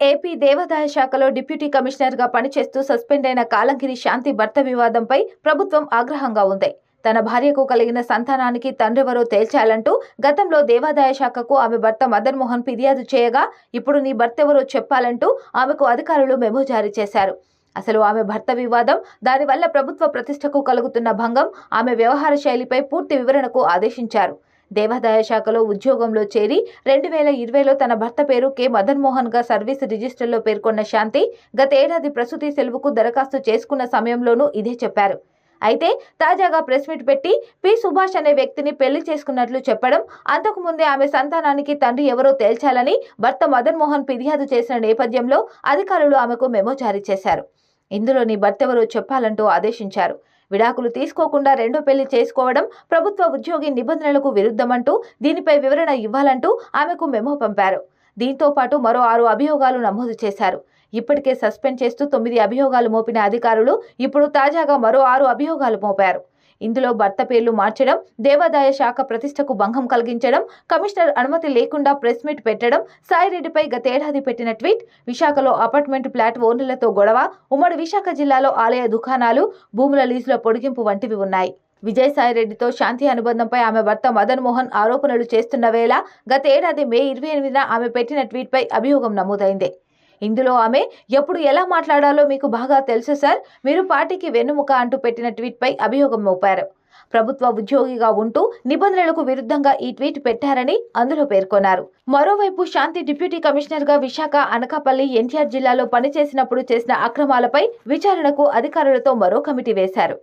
AP దేవాదాయ శాఖలో deputy కమిషనర్గా పనిచేస్తూ సస్పెండ్ అయిన కాలంగిరి శాంతి భర్త వివాదంపై ప్రభుత్వం ఆగ్రహంగా ఉంది. తన భార్యకు కలిగిన సంతానానికి తండ్రెవరో తేల్చాలంటూ గతంలో దేవాదాయ శాఖకు ఆమె భర్త మదన్ మోహన్ ఫిర్యాదు చేయగా ఇప్పుడు నీ భర్తెవరో చెప్పాలంటూ ఆమెకు అధికారులు మెమో జారీ చేశారు. అసలు ఆమె భర్త వివాదం, దానివల్ల ప్రభుత్వ ప్రతిష్టకు కలుగుతున్న భంగం, ఆమె వ్యవహార శైలిపై పూర్తి వివరణకు ఆదేశించారు. దేవాదాయ శాఖలో ఉద్యోగంలో చేరి 2020లో తన భర్త పేరు కె మదన్ మోహన్ గా సర్వీస్ రిజిస్టర్లో పేర్కొన్న శాంతి గత ఏడాది ప్రసూతి సెలవుకు దరఖాస్తు చేసుకున్న సమయంలోనూ ఇదే చెప్పారు. అయితే తాజాగా ప్రెస్ మీట్ పెట్టి పి సుభాష్ అనే వ్యక్తిని పెళ్లి చేసుకున్నట్లు చెప్పడం, అంతకుముందే ఆమె సంతానానికి తండ్రి ఎవరో తేల్చాలని భర్త మదన్ మోహన్ ఫిర్యాదు చేసిన నేపథ్యంలో అధికారులు ఆమెకు మెమో జారీ చేశారు. ఇందులో నీ భర్తెవరో చెప్పాలంటూ ఆదేశించారు. విడాకులు తీసుకోకుండా రెండో పెళ్లి చేసుకోవడం ప్రభుత్వ ఉద్యోగి నిబంధనలకు విరుద్ధమంటూ దీనిపై వివరణ ఇవ్వాలంటూ ఆమెకు మెమో పంపారు. దీంతో పాటు మరో 6 అభియోగాలు నమోదు చేశారు. ఇప్పటికే సస్పెండ్ చేస్తూ 9 అభియోగాలు మోపిన అధికారులు ఇప్పుడు తాజాగా మరో 6 అభియోగాలు మోపారు. ఇందులో భర్త పేర్లు మార్చడం, దేవాదాయ శాఖ ప్రతిష్టకు భంగం కలిగించడం, కమిషనర్ అనుమతి లేకుండా ప్రెస్ మీట్ పెట్టడం, సాయిరెడ్డిపై గతేడాది పెట్టిన ట్వీట్, విశాఖలో అపార్ట్మెంట్ ఫ్లాట్ ఓనర్లతో గొడవ, ఉమ్మడి విశాఖ జిల్లాలో ఆలయ దుకాణాలు, భూముల లీజుల పొడిగింపు వంటివి ఉన్నాయి. విజయసాయిరెడ్డితో శాంతి అనుబంధంపై ఆమె భర్త మదన్ మోహన్ ఆరోపణలు చేస్తున్న వేళ గత ఏడాది మే 28న ఆమె పెట్టిన ట్వీట్పై అభియోగం నమోదైంది. ఇందులో ఆమె ఎప్పుడు ఎలా మాట్లాడాలో మీకు బాగా తెలుసు సార్, మీరు పార్టీకి వెన్నుముక అంటూ పెట్టిన ట్వీట్పై అభియోగం మోపారు. ప్రభుత్వ ఉద్యోగిగా ఉంటూ నిబంధనలకు విరుద్ధంగా ఈ ట్వీట్ పెట్టారని అందులో పేర్కొన్నారు. మరోవైపు శాంతి డిప్యూటీ కమిషనర్గా విశాఖ, అనకాపల్లి, ఎన్టీఆర్ జిల్లాలో పనిచేసినప్పుడు చేసిన అక్రమాలపై విచారణకు అధికారులతో మరో కమిటీ వేశారు.